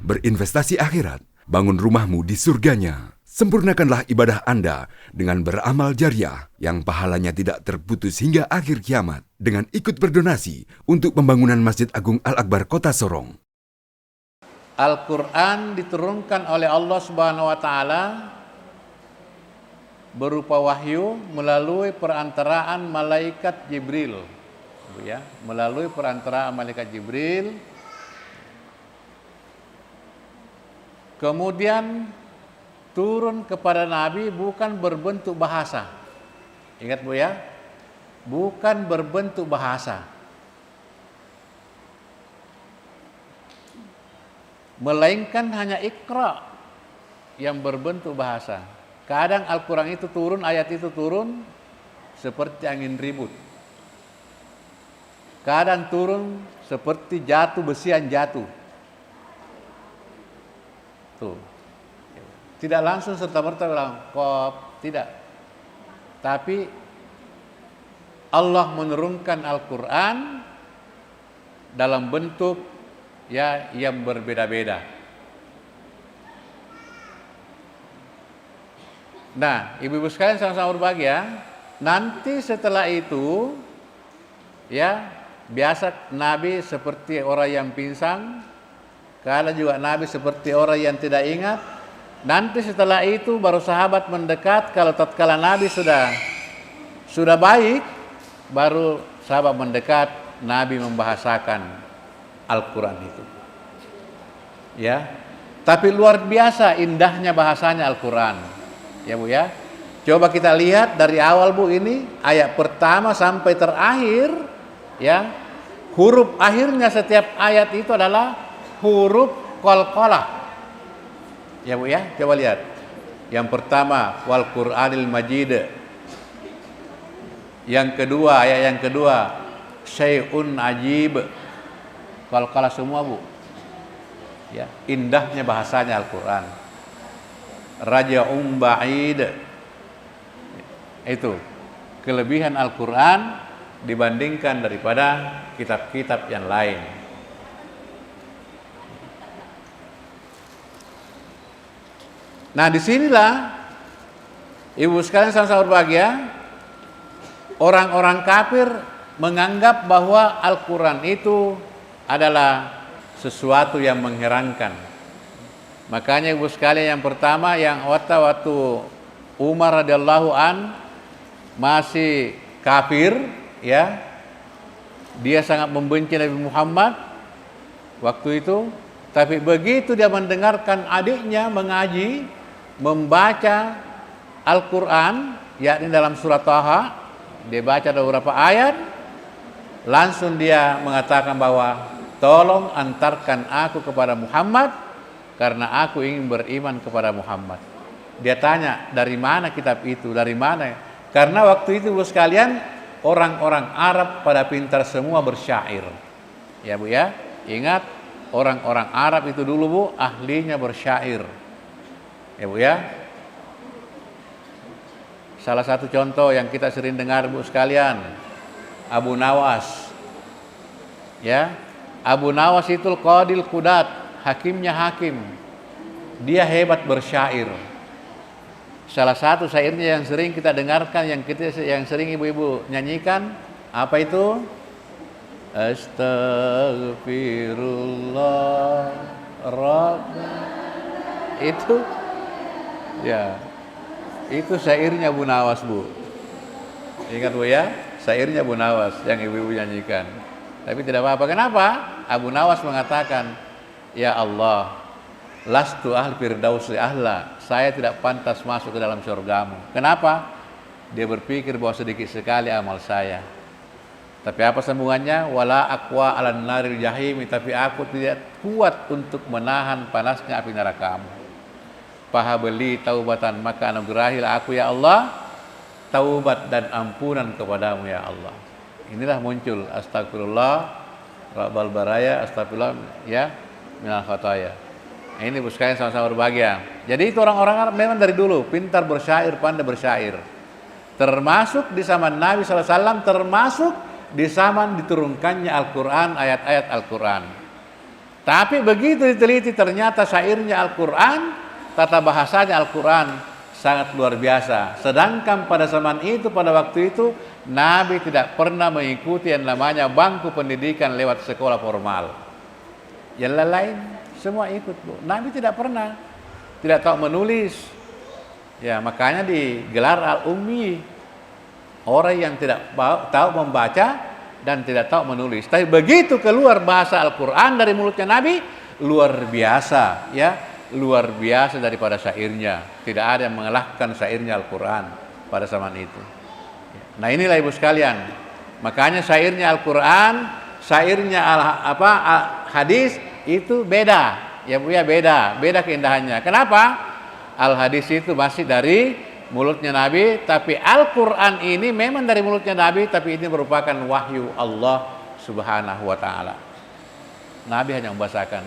berinvestasi akhirat, bangun rumahmu di surganya. Sempurnakanlah ibadah Anda dengan beramal jariah yang pahalanya tidak terputus hingga akhir kiamat dengan ikut berdonasi untuk pembangunan Masjid Agung Al-Akbar Kota Sorong. Al-Quran diturunkan oleh Allah Subhanahu wa Ta'ala berupa wahyu melalui perantaraan malaikat Jibril, ya, melalui perantaraan malaikat Jibril. Kemudian turun kepada Nabi bukan berbentuk bahasa. Ingat Bu ya, bukan berbentuk bahasa, melainkan hanya Iqra yang berbentuk bahasa. Kadang Al-Quran itu turun, ayat itu turun seperti angin ribut. Kadang turun seperti jatuh, besian jatuh. Tuh. Tidak langsung serta-merta bilang qaf, tidak. Tapi Allah menurunkan Al-Quran dalam bentuk ya yang berbeda-beda. Nah, ibu-ibu sekalian sama-sama berbahagia. Nanti setelah itu, ya biasa Nabi seperti orang yang pingsan, kadang juga Nabi seperti orang yang tidak ingat. Nanti setelah itu baru sahabat mendekat. Kalau tatkala Nabi sudah baik, baru sahabat mendekat. Nabi membahasakan Al-Quran itu. Ya, tapi luar biasa indahnya bahasanya Al-Quran. Ya Bu ya, coba kita lihat dari awal Bu, ini ayat pertama sampai terakhir, ya, huruf akhirnya setiap ayat itu adalah huruf qalqalah. Ya Bu ya, coba lihat. Yang pertama wal Qur'anil Majid. Yang kedua, ayat yang kedua syai'un ajib. Qalqalah semua Bu. Ya, indahnya bahasanya Al-Quran. Raja'um ba'id. Itu kelebihan Al-Quran dibandingkan daripada kitab-kitab yang lain. Nah, disinilah ibu sekalian sama-sama berbahagia, orang-orang kafir menganggap bahwa Al-Quran itu adalah sesuatu yang mengherankan. Makanya ibu sekalian, yang pertama yang waktu Umar radhiyallahu an masih kafir, ya, dia sangat membenci Nabi Muhammad waktu itu. Tapi begitu dia mendengarkan adiknya mengaji, membaca Al-Quran, yakni dalam surat Taha, dia baca beberapa ayat, langsung dia mengatakan bahwa tolong antarkan aku kepada Muhammad, karena aku ingin beriman kepada Muhammad. Dia tanya, dari mana kitab itu? Dari mana? Karena waktu itu Bu sekalian, orang-orang Arab pada pintar semua bersyair. Ya Bu ya, ingat orang-orang Arab itu dulu Bu, ahlinya bersyair. Ya Bu ya. Salah satu contoh yang kita sering dengar Bu sekalian, Abu Nawas. Ya, Abu Nawas itu Qadil Qudat, hakimnya hakim. Dia hebat bersyair. Salah satu syairnya yang sering kita dengarkan, yang sering ibu-ibu nyanyikan, apa itu? Astaghfirullah Rabbana. Itu ya, itu syairnya Abu Nawas Bu. Ingat Bu ya, syairnya Abu Nawas yang ibu-ibu nyanyikan. Tapi tidak apa-apa. Kenapa? Abu Nawas mengatakan, ya Allah, lastu ahli firdausi ahla, saya tidak pantas masuk ke dalam surgamu. Kenapa? Dia berpikir bahwa sedikit sekali amal saya. Tapi apa sambungannya? Wala aqwa 'alan naril jahim, tapi aku tidak kuat untuk menahan panasnya api nerakamu. Fahabli taubatan, maka anugerahilah aku ya Allah taubat dan ampunan kepadamu ya Allah. Inilah muncul astagfirullah rabbal baraya, astagfirullah ya minal khataya. Ini Bu sekalian sama-sama berbahagia. Jadi itu orang-orang Arab memang dari dulu pintar bersyair, pandai bersyair. Termasuk di zaman Nabi SAW, termasuk di zaman diturunkannya Al-Quran, ayat-ayat Al-Quran. Tapi begitu diteliti ternyata syairnya Al-Quran, tata bahasanya Al-Quran sangat luar biasa. Sedangkan pada zaman itu, pada waktu itu, Nabi tidak pernah mengikuti yang namanya bangku pendidikan lewat sekolah formal. Yang lain semua ikut, Bu. Nabi tidak pernah, tidak tahu menulis. Ya, makanya digelar Al-Ummi. Orang yang tidak tahu membaca dan tidak tahu menulis. Tapi begitu keluar bahasa Al-Quran dari mulutnya Nabi, luar biasa, ya, luar biasa daripada syairnya. Tidak ada yang mengalahkan syairnya Al-Quran pada zaman itu. Nah, inilah ibu sekalian. Makanya syairnya Al-Quran, syairnya hadis itu beda, ya Bu ya, beda keindahannya. Kenapa? Al-hadis itu masih dari mulutnya Nabi, tapi Al-Quran ini memang dari mulutnya Nabi, tapi ini merupakan wahyu Allah Subhanahu wa ta'ala. Nabi hanya membahasakan.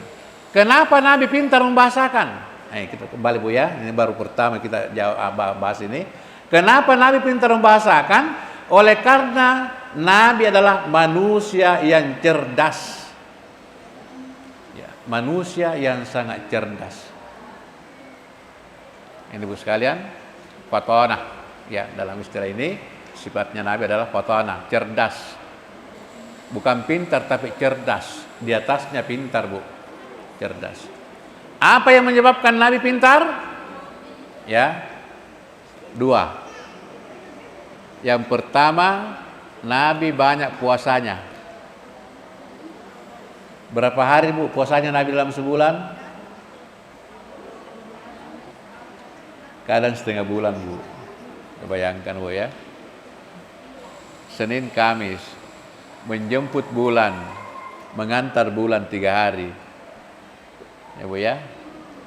Kenapa Nabi pintar membahasakan? Kita kembali Bu ya, ini baru pertama kita bahas ini. Kenapa Nabi pintar membahasakan? Oleh karena Nabi adalah manusia yang cerdas, ya, manusia yang sangat cerdas. Ini Bu sekalian, fatonah, ya, dalam istilah ini sifatnya Nabi adalah fatonah, cerdas. Bukan pintar tapi cerdas. Di atasnya pintar, Bu. Cerdas. Apa yang menyebabkan Nabi pintar? Ya, dua. Yang pertama, Nabi banyak puasanya. Berapa hari, Bu, puasanya Nabi dalam sebulan? Kadang setengah bulan, Bu. Bayangkan, Bu ya. Senin, Kamis, menjemput bulan, mengantar bulan 3 hari. Ya Bu ya.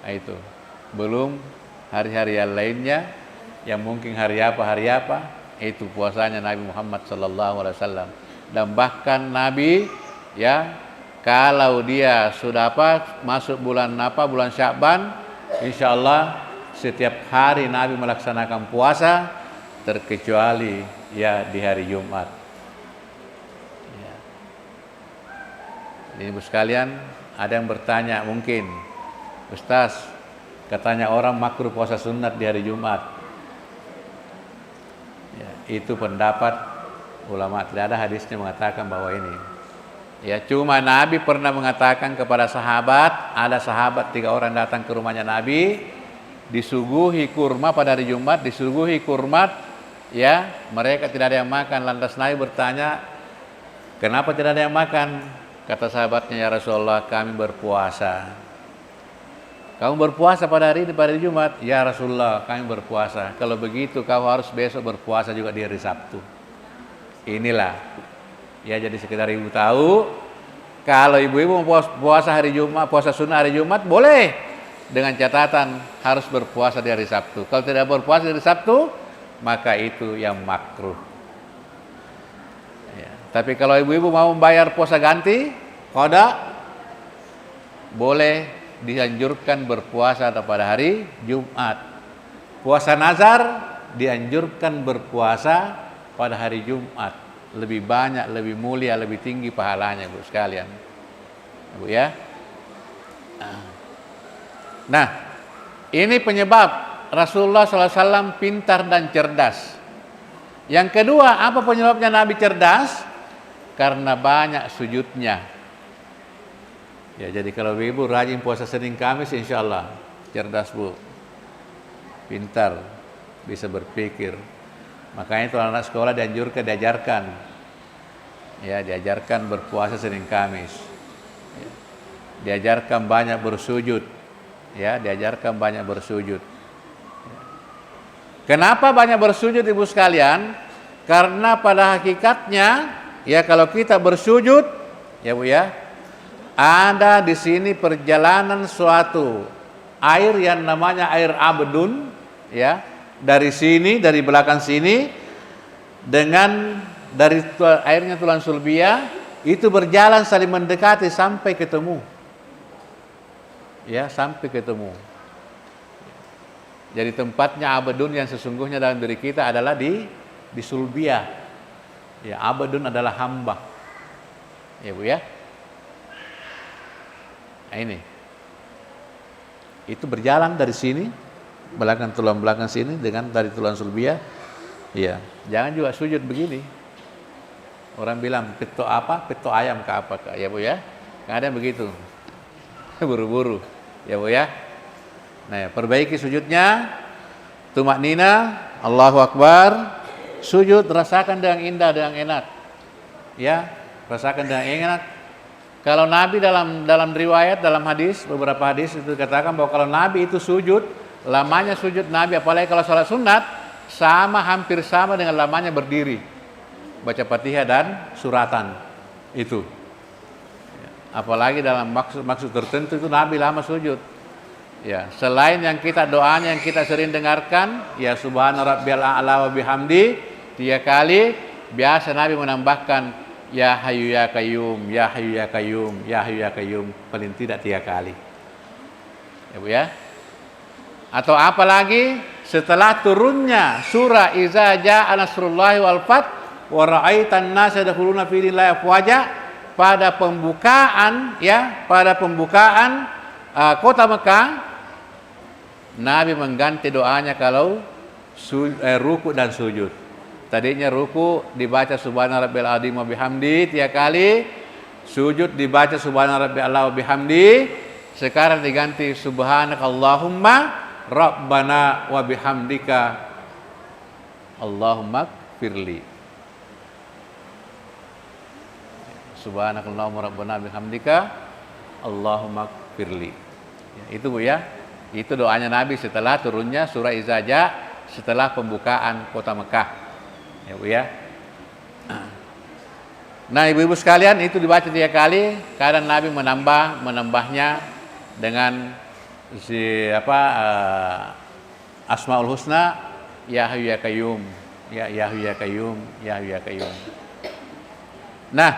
Nah, itu. Belum hari-hari yang lainnya, yang mungkin hari apa, itu puasanya Nabi Muhammad SAW. Dan bahkan Nabi, ya, kalau dia sudah masuk bulan Sya'ban, insya Allah setiap hari Nabi melaksanakan puasa, terkecuali ya di hari Jumat. Ya. Ini Bu sekalian, ada yang bertanya mungkin, Ustaz, katanya orang makruh puasa sunat di hari Jumat. Ya, itu pendapat ulama, tidak ada hadisnya mengatakan bahwa ini. Ya, cuma Nabi pernah mengatakan kepada sahabat, ada sahabat 3 orang datang ke rumahnya Nabi, disuguhi kurma pada hari Jumat, disuguhi kurma, ya, mereka tidak ada yang makan. Lantas Nabi bertanya, kenapa tidak ada yang makan? Kata sahabatnya, ya Rasulullah, kami berpuasa. Kamu berpuasa pada hari ini, pada hari Jumat? Ya Rasulullah, kami berpuasa. Kalau begitu kau harus besok berpuasa juga di hari Sabtu. Inilah, ya, jadi sekedar ibu tahu, kalau ibu-ibu mau puasa hari Jumat, puasa sunnah hari Jumat, boleh, dengan catatan harus berpuasa di hari Sabtu. Kalau tidak berpuasa di hari Sabtu, maka itu yang makruh. Ya. Tapi kalau ibu-ibu mau membayar puasa ganti, qada, boleh, dianjurkan berpuasa pada hari Jumat. Puasa nazar dianjurkan berpuasa pada hari Jumat. Lebih banyak, lebih mulia, lebih tinggi pahalanya, Bu sekalian. Bu ya. Nah, ini penyebab Rasulullah SAW pintar dan cerdas. Yang kedua, apa penyebabnya Nabi cerdas? Karena banyak sujudnya. Ya, jadi kalau ibu rajin puasa Senin Kamis, insya Allah cerdas, Bu. Pintar, bisa berpikir. Makanya itu anak sekolah diajarkan. Ya, diajarkan berpuasa Senin Kamis. Ya. Diajarkan banyak bersujud. Ya, diajarkan banyak bersujud. Kenapa banyak bersujud, Ibu sekalian? Karena pada hakikatnya, ya, kalau kita bersujud, ya Bu ya, ada di sini perjalanan suatu air yang namanya air abdun, ya, dari sini, dari belakang sini, dengan dari airnya tulang sulbiyah, itu berjalan saling mendekati sampai ketemu. Ya, sampai ketemu. Jadi tempatnya abadun yang sesungguhnya dalam diri kita adalah di sulbiyah. Ya, abadun adalah hamba. Ya Bu ya. Nah, ini. Itu berjalan dari sini, tulang belakang sini dengan dari tulang sulbiyah. Iya, jangan juga sujud begini. Orang bilang peto apa? Peto ayam ke apa? Ya Bu ya. Kadang begitu. Buru-buru. Ya Bu ya. Nah, perbaiki sujudnya. Tumaknina, Allahu Akbar. Sujud rasakan dengan indah, dengan enak. Ya, rasakan dengan enak. Kalau Nabi dalam riwayat, dalam hadis, beberapa hadis itu dikatakan bahwa kalau Nabi itu sujud, lamanya sujud Nabi, apalagi kalau salat sunat, hampir sama dengan lamanya berdiri. Baca Fatihah dan suratan. Itu. Apalagi dalam maksud tertentu itu Nabi lama sujud. Ya, selain yang doanya yang kita sering dengarkan, ya subhana rabbiyal a'la wa bihamdi 3 kali, biasa Nabi menambahkan ya hayyu ya qayyum, ya hayyu ya qayyum, ya hayyu ya qayyum, paling tidak 3 kali. Ya Bu ya. Atau apalagi setelah turunnya surah Iza jaa nasrullahi wal fath wa ra'aitan nasa yadkhuluna fi dinillahi afwaja, pada pembukaan kota Mekah, Nabi mengganti doanya kalau ruku dan sujud. Tadinya ruku dibaca subhana rabbil azim wa bihamdi 3 kali, sujud dibaca subhana rabbil a'la wa bihamdi, sekarang diganti subhanakallahumma rabbana wa bihamdika Allahumma firli. Subhanakallahumma rabbana bihamdika Allahumma firli. Ya, itu Bu ya. Itu doanya Nabi setelah turunnya surah Iza jaa, setelah pembukaan kota Mekah. Ya Bu ya. Nah, ibu-ibu sekalian, itu dibaca 3 kali. Kadang Nabi menambahnya dengan Asmaul Husna, ya hayyu ya qayyum, ya hayyu ya qayyum, ya hayyu ya qayyum. Nah,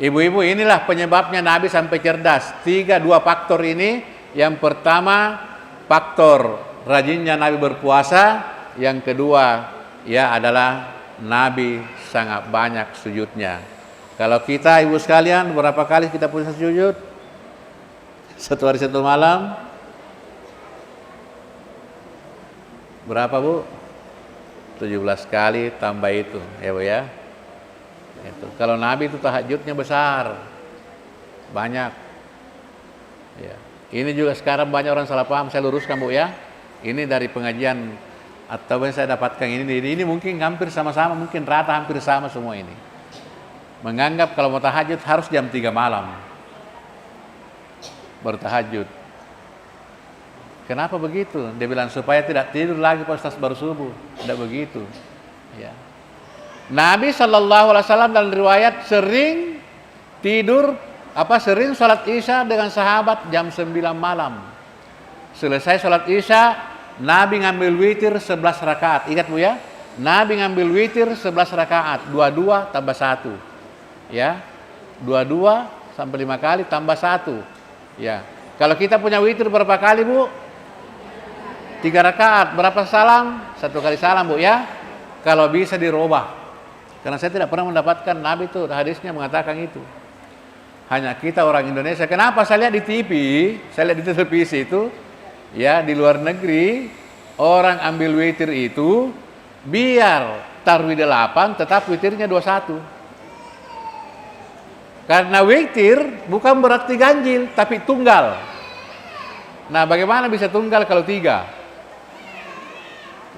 ibu-ibu, inilah penyebabnya Nabi sampai cerdas. 2 faktor ini. Yang pertama, faktor rajinnya Nabi berpuasa. Yang kedua, ya adalah Nabi sangat banyak sujudnya. Kalau kita, ibu sekalian, berapa kali kita punya sujud? 1 hari 1 malam? Berapa Bu? 17 kali tambah itu, ya Bu ya. Itu. Kalau Nabi itu tahajudnya besar, banyak. Ya. Ini juga sekarang banyak orang salah paham. Saya luruskan Bu ya. Ini dari pengajian atau yang saya dapatkan ini mungkin hampir sama-sama, mungkin rata hampir sama semua ini. Menganggap kalau mau tahajud harus jam 3 malam baru tahajud. Kenapa begitu? Dia bilang supaya tidak tidur lagi pas baru subuh. Tidak begitu. Ya. Nabi SAW dalam riwayat sering salat Isya dengan sahabat jam 9 malam. Selesai salat Isya, Nabi ngambil witir 11 rakaat. Ingat Bu ya? Nabi ngambil witir 11 rakaat, 22 tambah 1. Ya. 22 sampai 5 kali tambah 1. Ya. Kalau kita punya witir berapa kali Bu? 3 rakaat, berapa salam? 1 kali salam Bu ya. Kalau bisa dirubah. Karena saya tidak pernah mendapatkan Nabi itu hadisnya mengatakan itu. Hanya kita orang Indonesia. Kenapa saya lihat di TV, saya lihat di televisi itu, ya di luar negeri orang ambil witir itu biar tarwih 8 tetap witirnya 21. Karena witir bukan berarti ganjil tapi tunggal. Nah, bagaimana bisa tunggal kalau 3?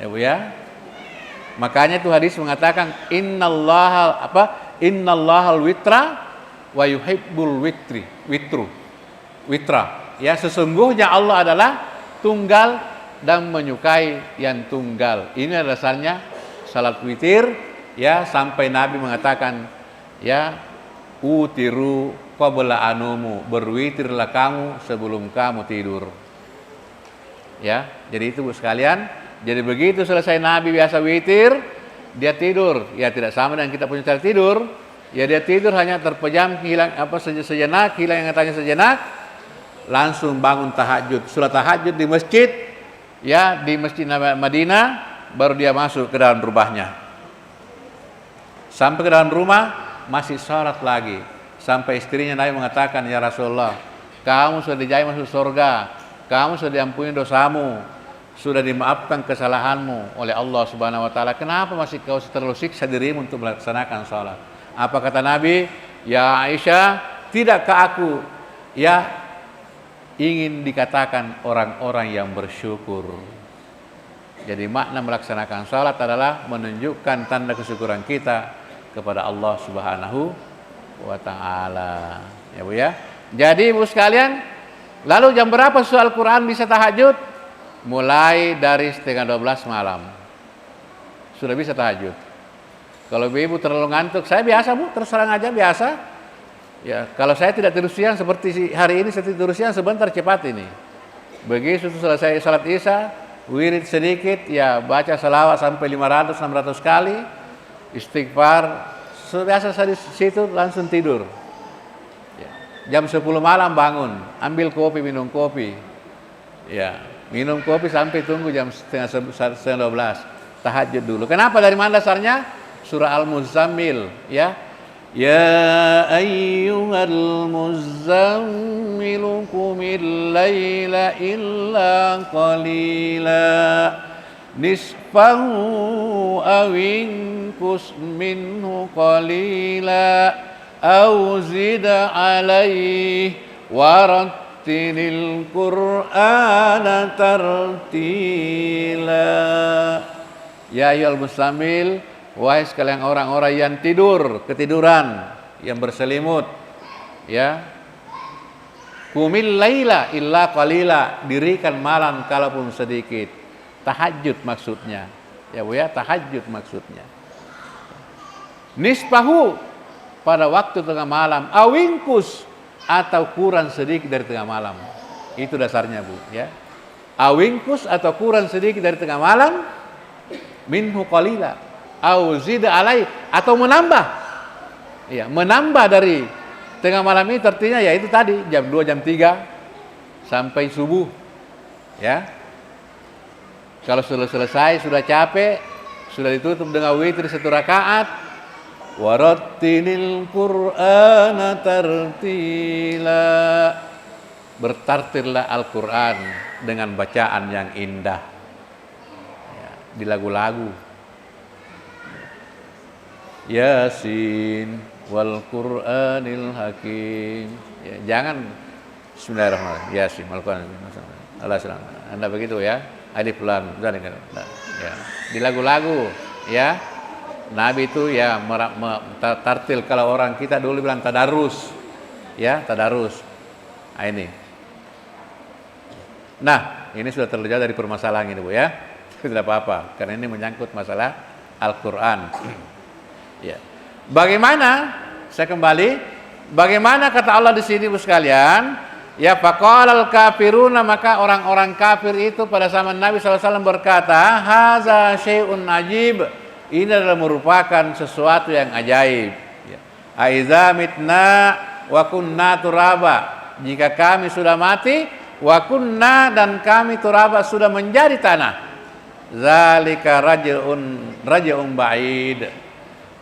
Ya Bu ya. Makanya itu hadis mengatakan innallahal witra wa yuhibbul witra. Ya, sesungguhnya Allah adalah tunggal dan menyukai yang tunggal. Ini adalah dasarnya salat witir, ya, sampai Nabi mengatakan, ya, utiru qabla anumu, berwitirlah kamu sebelum kamu tidur. Ya, jadi itu Bu sekalian. Jadi begitu selesai Nabi biasa witir, dia tidur. Ya tidak sama dengan kita punya cara tidur. Ya dia tidur hanya terpejam, hilang sejenak, hilang ingatannya sejenak, langsung bangun tahajud, sholat tahajud di masjid, ya di Masjid Madinah, baru dia masuk ke dalam rumahnya. Sampai ke dalam rumah masih sholat lagi, sampai istrinya Nabi mengatakan, ya Rasulullah, kamu sudah dijamin masuk surga, kamu sudah diampuni dosamu, sudah dimaafkan kesalahanmu oleh Allah Subhanahu wa taala. Kenapa masih kau terlalu siksa dirimu untuk melaksanakan salat? Apa kata Nabi? Ya Aisyah, tidakkah aku ingin dikatakan orang-orang yang bersyukur. Jadi makna melaksanakan salat adalah menunjukkan tanda kesyukuran kita kepada Allah Subhanahu wa taala. Ya Bu ya. Jadi Ibu sekalian, lalu jam berapa soal Quran bisa tahajud? Mulai dari 11:30 malam. Sudah bisa tahajud. Kalau ibu terlalu ngantuk, saya biasa Bu, terus terang aja biasa. Ya, kalau saya tidak tidur siang seperti hari ini, saya tidur siang sebentar cepat ini. Begitu selesai salat Isya, wirid sedikit, ya baca selawat sampai 500-600 kali, istighfar, biasa saya di situ langsung tidur. Ya. Jam 10 malam bangun, ambil kopi, minum kopi. Ya, minum kopi sampai tunggu jam setengah 12, tahajud dulu. Kenapa? Dari mana dasarnya? Surah Al-Muzammil, ya. Ya ayyuhal muzammilu qumil laila illa qalila nisfahu aw inqus minhu qalila aw zid alaihi warattilil qur'ana tartila. Ya ayyuhal muzammil, wahai sekalian orang-orang yang tidur, ketiduran, yang berselimut, ya. Qumil laila illa qalila, dirikan malam kalaupun sedikit. Tahajud maksudnya. Ya Bu ya, tahajud maksudnya. Nisfahu, pada waktu tengah malam, awingkus, atau kurang sedikit dari tengah malam. Itu dasarnya Bu ya. Awingkus atau kurang sedikit dari tengah malam, minhu qalila, au zida alai, atau menambah. Ya, menambah dari tengah malam ini artinya ya itu tadi jam 2 jam 3 sampai subuh. Ya. Kalau sudah selesai, sudah capek, sudah ditutup dengan witir 1 rakaat, warattilil qur'ana tartila. Bertartillah Al-Qur'an dengan bacaan yang indah. Ya, di lagu-lagu. Yasin wal Qur'anil Hakim. Ya, jangan Bismillahirrahmanirrahim. Yasin wal Qur'anil Hakim. Allah SWT. Anda begitu ya. Alif lam. Ya. Di lagu-lagu ya. Nabi itu ya tartil, kalau orang kita dulu bilang tadarus. Ya, tadarus. Nah, ini. Nah, ini sudah terjauh dari permasalahan ini Bu ya. Tidak apa-apa karena ini menyangkut masalah Al-Qur'an. Ya. Bagaimana? Saya kembali. Bagaimana kata Allah di sini Bu sekalian? Ya, faqalal kafiruna, maka orang-orang kafir itu pada zaman Nabi SAW berkata, haza syai'un ajib. Ini adalah merupakan sesuatu yang ajaib. Ya. Aiza mitna wa kunna turaba. Jika kami sudah mati, wa kunna, dan kami turaba, sudah menjadi tanah. Zalika raj'un ba'id.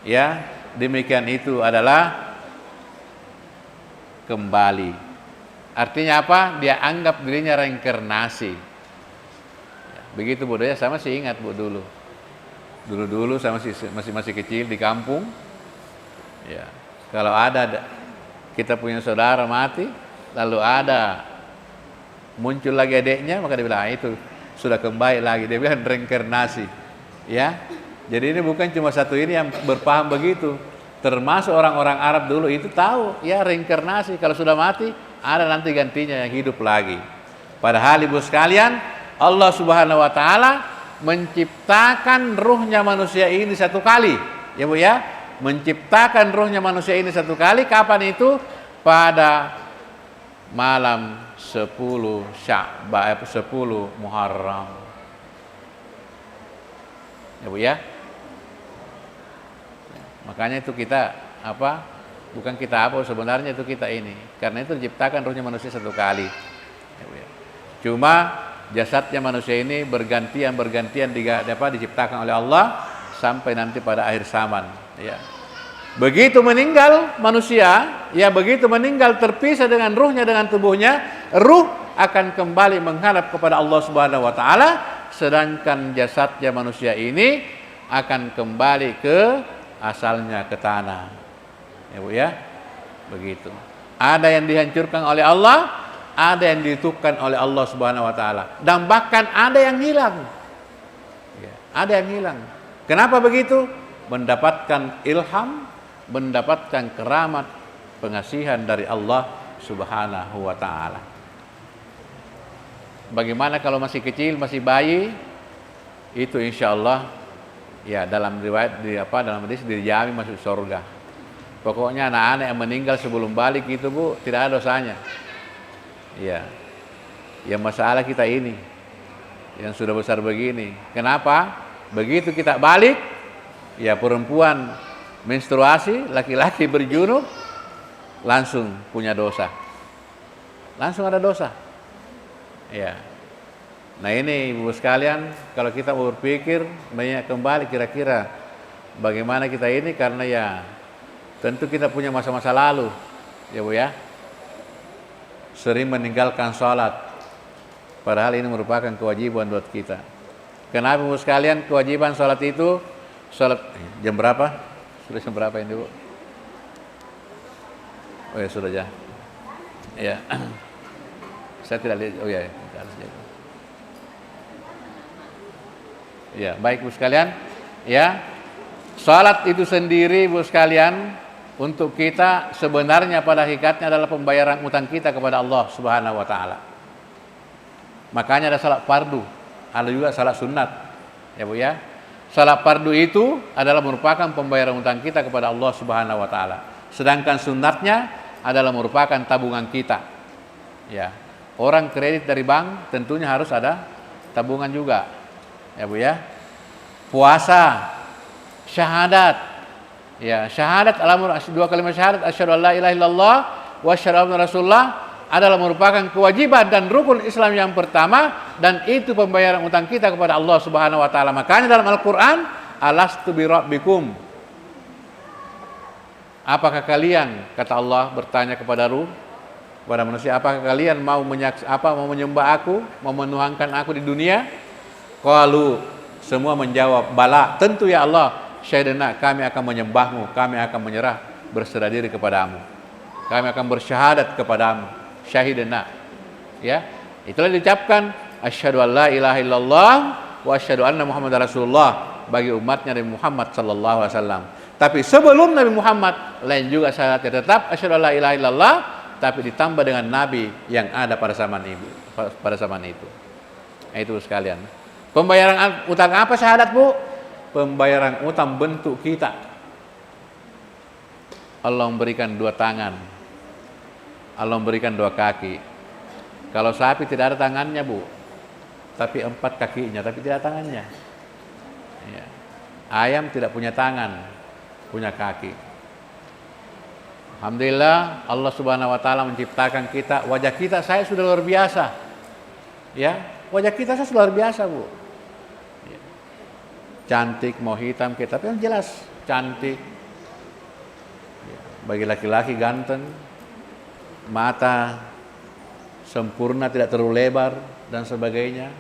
Ya, demikian itu adalah kembali. Artinya apa? Dia anggap dirinya reinkarnasi. Ya, begitu Bu ya, saya masih ingat Bu dulu. Dulu saya masih kecil di kampung. Ya, kalau ada kita punya saudara mati, lalu ada muncul lagi adiknya, maka dia bilang itu sudah kembali lagi. Dia bilang reinkarnasi. Ya. Jadi ini bukan cuma satu ini yang berpaham begitu. Termasuk orang-orang Arab dulu itu tahu ya reinkarnasi, kalau sudah mati ada nanti gantinya yang hidup lagi. Padahal Ibu sekalian, Allah Subhanahu wa taala menciptakan ruhnya manusia ini 1 kali. Ya Bu ya, menciptakan ruhnya manusia ini 1 kali. Kapan itu? Pada malam 10 Sya'ban, 10 Muharram. Ya Bu ya. Makanya itu kita bukan kita sebenarnya itu kita ini. Karena itu diciptakan ruhnya manusia 1 kali. Ya Bu ya. Cuma jasadnya manusia ini bergantian diciptakan oleh Allah sampai nanti pada akhir zaman. Ya. Begitu meninggal manusia, ya begitu meninggal terpisah dengan ruhnya dengan tubuhnya, ruh akan kembali menghadap kepada Allah Subhanahu wa taala, sedangkan jasadnya manusia ini akan kembali ke asalnya, ke tanah. Ya Bu ya. Begitu. Ada yang dihancurkan oleh Allah, ada yang dihidupkan oleh Allah Subhanahu wa taala, dan bahkan ada yang hilang. Ya, ada yang hilang. Kenapa begitu? Mendapatkan ilham, mendapatkan keramat pengasihan dari Allah Subhanahu wa taala. Bagaimana kalau masih kecil, masih bayi? Itu insya Allah ya dalam riwayat dalam hadis dijamin masuk surga. Pokoknya anak-anak yang meninggal sebelum balik itu Bu, tidak ada dosanya. Ya. Yang masalah kita ini yang sudah besar begini. Kenapa? Begitu kita balik, ya perempuan menstruasi, laki-laki berjunub, langsung punya dosa. Langsung ada dosa. Ya. Nah ini Ibu sekalian, kalau kita mau berpikir banyak kembali kira-kira bagaimana kita ini, karena ya tentu kita punya masa-masa lalu, ya Bu ya. Sering meninggalkan sholat, padahal ini merupakan kewajiban buat kita. Kenapa Ibu sekalian kewajiban sholat itu? Sholat jam berapa? Sudah jam berapa ini Bu? Oh ya sudah ya. Ya. Saya tidak lihat. Oh ya. Ya, baik Bu sekalian. Ya. Salat itu sendiri Bu sekalian untuk kita sebenarnya pada hakikatnya adalah pembayaran utang kita kepada Allah Subhanahu wa taala. Makanya ada salat fardu, ada juga salat sunat. Ya Bu ya. Salat fardu itu adalah merupakan pembayaran utang kita kepada Allah Subhanahu wa taala. Sedangkan sunatnya adalah merupakan tabungan kita. Ya. Orang kredit dari bank tentunya harus ada tabungan juga. Ya Bu ya. Puasa, syahadat. Ya, syahadat dua kalimat syahadat asyhadu an la ilaha illallah wa asyhadu anna rasulullah adalah merupakan kewajiban dan rukun Islam yang pertama, dan itu pembayaran utang kita kepada Allah Subhanahu wa taala. Makanya dalam Al-Qur'an, alastu bi rabbikum. Apakah kalian, kata Allah bertanya kepada ruh, kepada manusia, apakah kalian mau menyembah aku, mau menuhankan aku di dunia? Qalu, semua menjawab, bala, tentu ya Allah, syahidana, kami akan menyembahmu, kami akan menyerah, berserah diri kepadamu, kami akan bersyahadat kepadamu, syahidana. Ya, itulah diucapkan asyhadu an la ilaha illallah wa asyhadu anna muhammadar rasulullah bagi umatnya Nabi Muhammad sallallahu alaihi wasallam. Tapi sebelum Nabi Muhammad lain juga syahadatnya tetap asyhadu an la ilaha illallah, tapi ditambah dengan nabi yang ada pada zaman itu. Nah, itu sekalian. Pembayaran utang apa syahadat Bu? Pembayaran utang bentuk kita. Allah memberikan dua tangan, Allah memberikan dua kaki. Kalau sapi tidak ada tangannya Bu, tapi 4 kakinya, tapi tidak tangannya. Ya. Ayam tidak punya tangan, punya kaki. Alhamdulillah Allah Subhanahu wa taala menciptakan kita, wajah kita saya sudah luar biasa. Ya, wajah kita saya sudah luar biasa Bu. Ya. Cantik mau hitam kita, tapi yang jelas cantik. Ya. Bagi laki-laki ganteng, mata sempurna tidak terlalu lebar dan sebagainya.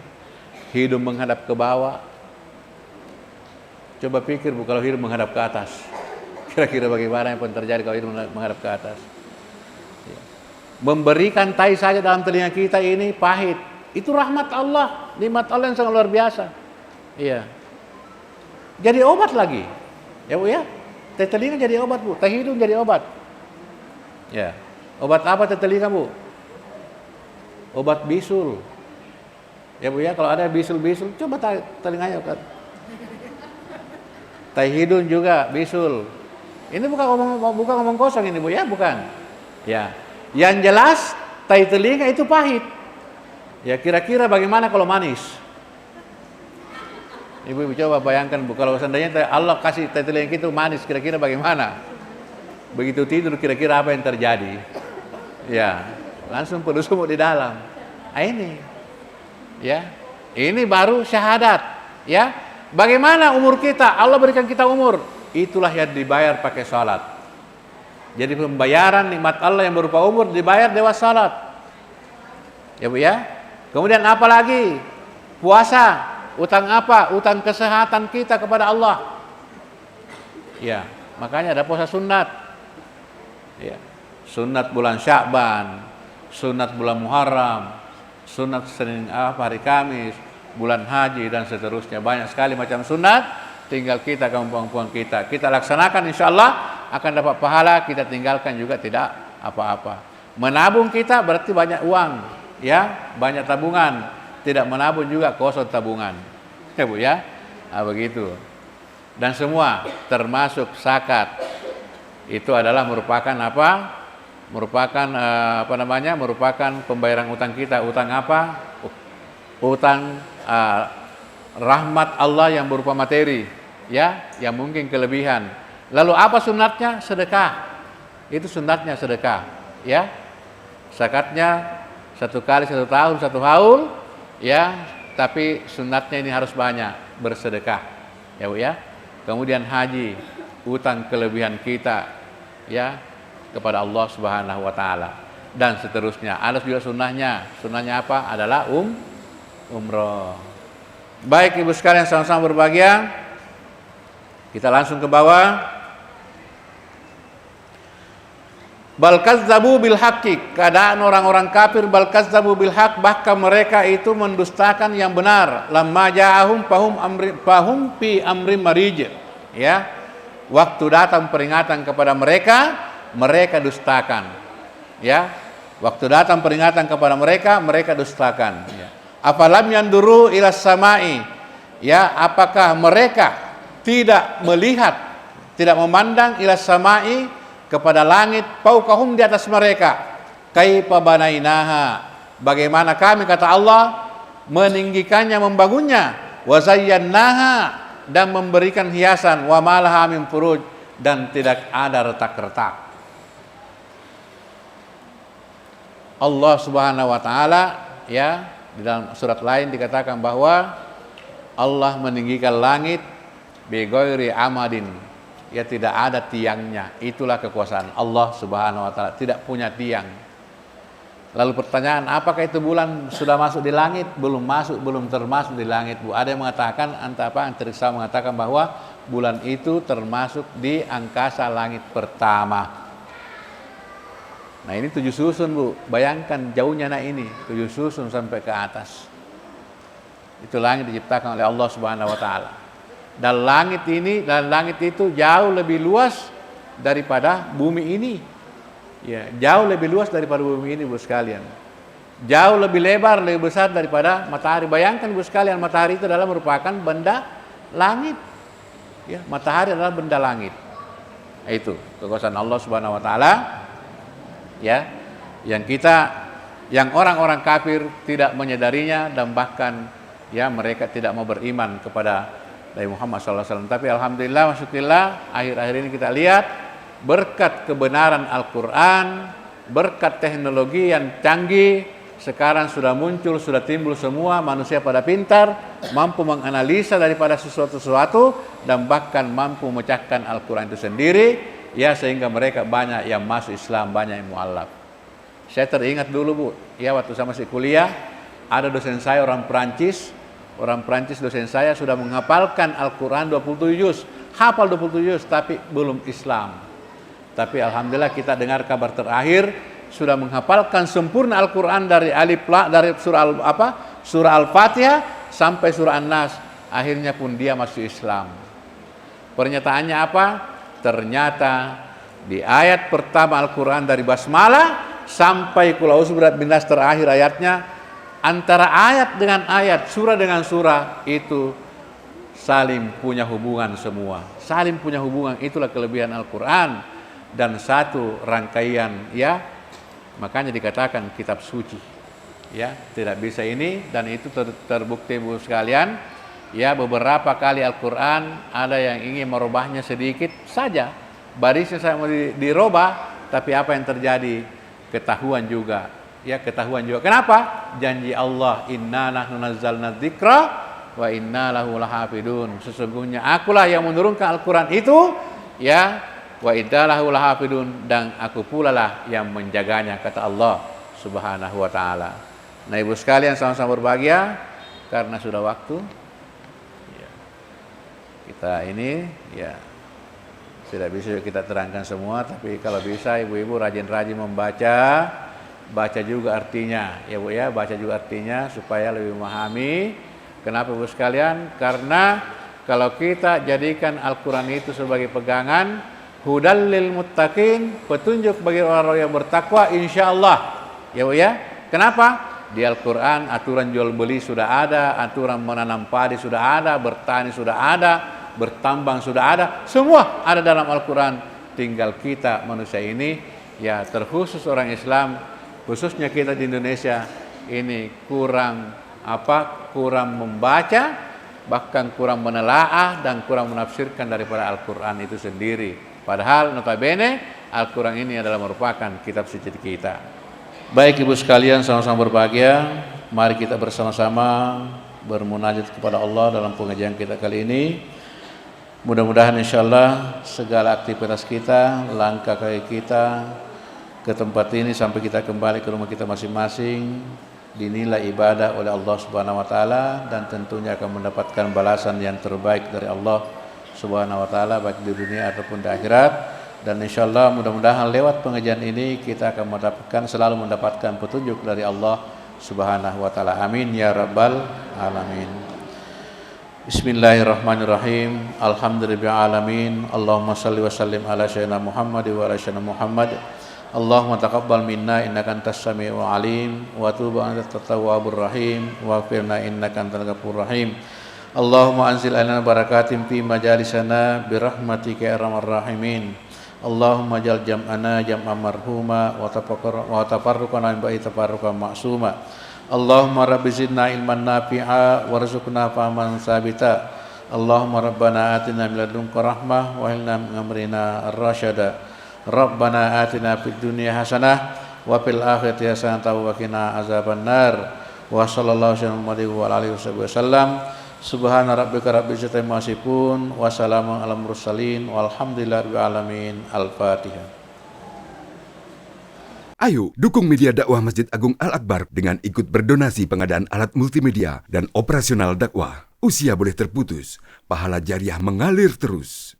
Hidung menghadap ke bawah. Coba pikir Bu, kalau hidung menghadap ke atas, kira-kira bagaimana yang akan terjadi kalau hidung menghadap ke atas? Ya. Memberikan tai saja dalam telinga kita ini pahit. Itu rahmat Allah, nikmat Allah yang sangat luar biasa. Iya. Jadi obat lagi. Ya Bu ya. Tai telinga jadi obat Bu, tai hidung jadi obat. Ya. Obat apa tai telinga Bu? Obat bisul. Ya Bu ya, kalau ada bisul-bisul, coba telinganya kan. Tai hidung juga bisul. Ini bukan ngomong kosong ini Bu ya, bukan. Ya. Yang jelas tai telinga itu pahit. Ya, kira-kira bagaimana kalau manis? Ibu-ibu coba bayangkan Bu, kalau seandainya Allah kasih tai telinga itu manis, kira-kira bagaimana? Begitu tidur kira-kira apa yang terjadi? Ya, langsung penuh sumuk di dalam. Nah, ini. Ya. Ini baru syahadat, ya. Bagaimana umur kita? Allah berikan kita umur itulah yang dibayar pakai salat. Jadi pembayaran nikmat Allah yang berupa umur dibayar lewat salat. Ya Bu ya. Kemudian apa lagi? Puasa. Utang apa? Utang kesehatan kita kepada Allah. Ya, makanya ada puasa sunat. Ya. Sunat bulan Sya'ban, sunat bulan Muharram, sunat Senin hari Kamis, bulan haji dan seterusnya. Banyak sekali macam sunat. Tinggal kita kemampuan kita laksanakan, insya Allah akan dapat pahala. Kita tinggalkan juga tidak apa-apa. Menabung kita berarti banyak uang, ya, banyak tabungan. Tidak menabung juga kosong tabungan, ya Bu ya. Nah, begitu. Dan semua termasuk zakat itu adalah merupakan apa? Merupakan pembayaran utang kita. Utang apa? Utang rahmat Allah yang berupa materi, ya, yang mungkin kelebihan. Lalu apa sunatnya? Sedekah. Itu sunatnya sedekah, ya. Zakatnya 1 kali 1 tahun 1 haul, ya. Tapi sunatnya ini harus banyak bersedekah, ya Bu ya. Kemudian haji, utang kelebihan kita, ya, kepada Allah Subhanahu wa taala dan seterusnya. Ada juga sunnahnya. Sunnahnya apa? Adalah umroh. Baik Ibu sekalian sama-sama berbahagia. Kita langsung ke bawah. Bal kazzabu bil haqqi, keadaan orang-orang kafir bal kazzabu bil haqq, bahkan mereka itu mendustakan yang benar. Lamma ja'ahum fahum fi amri marij, ya. Waktu datang peringatan kepada mereka, mereka dustakan, ya. Waktu datang peringatan kepada mereka, mereka dustakan, ya. Afalam yanduru ila samai, ya, apakah mereka tidak melihat, tidak memandang ila samai, kepada langit, fauqahum, di atas mereka, kaifa banainaha, bagaimana kami, kata Allah, meninggikannya, membangunnya, wa zayyanaha, dan memberikan hiasan, wa malaha min furuj, dan tidak ada retak-retak. Allah Subhanahu wa taala, ya, di dalam surat lain dikatakan bahwa Allah meninggikan langit bi ghairi amadin, ya, tidak ada tiangnya. Itulah kekuasaan Allah Subhanahu wa taala, tidak punya tiang. Lalu pertanyaan, apakah itu bulan sudah masuk di langit? Belum masuk, belum termasuk di langit, Bu. Ada yang mengatakan, antariksa mengatakan bahwa bulan itu termasuk di angkasa langit pertama. Nah, ini 7 susun, Bu. Bayangkan jauhnya ini, 7 susun sampai ke atas. Itu langit diciptakan oleh Allah Subhanahu wa taala. Dan langit ini dan langit itu jauh lebih luas daripada bumi ini, ya, jauh lebih luas daripada bumi ini, Bu sekalian. Jauh lebih lebar, lebih besar daripada matahari. Bayangkan, Bu sekalian, matahari itu adalah merupakan benda langit, ya, matahari adalah benda langit. Itu kekuasaan Allah Subhanahu wa taala, ya, yang orang-orang kafir tidak menyadarinya, dan bahkan, ya, mereka tidak mau beriman kepada Nabi Muhammad SAW. Tapi alhamdulillah, masyaallah, akhir-akhir ini kita lihat berkat kebenaran Al-Quran, berkat teknologi yang canggih, sekarang sudah muncul, sudah timbul semua manusia pada pintar, mampu menganalisa daripada sesuatu, dan bahkan mampu memecahkan Al-Quran itu sendiri, ya, sehingga mereka banyak yang masuk Islam, banyak yang mu'alaf. Saya teringat dulu, Bu, ya, waktu saya masih kuliah, ada dosen saya orang Perancis, dosen saya sudah menghafalkan Al-Quran 27 juz, hafal 27 juz, tapi belum Islam. Tapi alhamdulillah kita dengar kabar terakhir sudah menghafalkan sempurna Al-Quran dari dari surah Al-Fatihah sampai surah An-Nas. Akhirnya pun dia masuk Islam. Pernyataannya apa? Ternyata di ayat pertama Al-Quran dari basmalah sampai qul a'udzu birabbil nas terakhir ayatnya, antara ayat dengan ayat, surah dengan surah itu saling punya hubungan semua. Saling punya hubungan, itulah kelebihan Al-Quran. Dan satu rangkaian, ya, makanya dikatakan kitab suci, ya, tidak bisa ini. Dan itu terbukti, Bu sekalian, ya, beberapa kali Al-Quran ada yang ingin merubahnya sedikit saja, barisnya saya mau dirubah, tapi apa yang terjadi? Ketahuan juga. Ya, ketahuan juga. Kenapa? Janji Allah, inna nahnu nazzalna dzikra wa inna lahu lahafidun. Sesungguhnya akulah yang menurunkan Al-Quran itu, ya, wa inna lahu lahafidun, dan aku pula lah yang menjaganya, kata Allah Subhanahu wa taala. Nah, Ibu sekalian sama-sama berbahagia karena sudah waktu. Ya, kita ini ya tidak bisa kita terangkan semua, tapi kalau bisa ibu-ibu rajin-rajin membaca, baca juga artinya, ya Bu ya, baca juga artinya supaya lebih memahami. Kenapa Ibu sekalian? Karena kalau kita jadikan Al-Quran itu sebagai pegangan, hudal lil muttaqin, petunjuk bagi orang-orang yang bertakwa, insya Allah, ya Bu ya. Kenapa? Di Al-Quran aturan jual beli sudah ada, aturan menanam padi sudah ada, bertani sudah ada, bertambang sudah ada, semua ada dalam Al-Quran. Tinggal kita manusia ini, ya terkhusus orang Islam, khususnya kita di Indonesia ini kurang membaca, bahkan kurang menelaah dan kurang menafsirkan daripada Al-Quran itu sendiri. Padahal notabene Al-Quran ini adalah merupakan kitab suci kita. Baik Ibu sekalian, sama-sama berbahagia. Mari kita bersama-sama bermunajat kepada Allah dalam pengajian kita kali ini. Mudah-mudahan insyaallah segala aktivitas kita, langkah kaki kita ke tempat ini sampai kita kembali ke rumah kita masing-masing dinilai ibadah oleh Allah Subhanahu wa taala, dan tentunya akan mendapatkan balasan yang terbaik dari Allah Subhanahu wa taala baik di dunia ataupun di akhirat. Dan insyaallah mudah-mudahan lewat pengajian ini kita akan selalu mendapatkan petunjuk dari Allah Subhanahu wa taala. Amin ya rabbal alamin. Bismillahirrahmanirrahim. Alhamdulillahil alamin. Allahumma shalli wa sallim ala sayyidina Muhammad wa ala sayyidina Muhammad. Allahumma taqabbal minna innaka antas samiul alim wa tub antat tawwabur rahim wa firna innaka antal ghafurur rahim. Allahumma anzil alaina barakatim fi majalisana birahmatika ya arhamar rahimin. Allahumma jal jam'ana jam'an marhuma wa tafarruqana min ba'di tafarruqan ma'suma. Allahumma rabbi zidna ilman nafi'a warzuqna fahman sabita. Allahumma rabbana atina min ladunka rahmah wa hilna min amrina ar-rasyada. Rabbana atina fid dunya hasanah wa fil akhirati hasanah wa qina azabannar. Wa sallallahu alaihi wa alihi wasallam. Subhana rabbika rabbil izzati amma yasifun wa salamun alal mursalin walhamdulillahi rabbil alamin. Al-Fatihah. Ayo dukung media dakwah Masjid Agung Al-Akbar dengan ikut berdonasi pengadaan alat multimedia dan operasional dakwah. Usia boleh terputus, pahala jariah mengalir terus.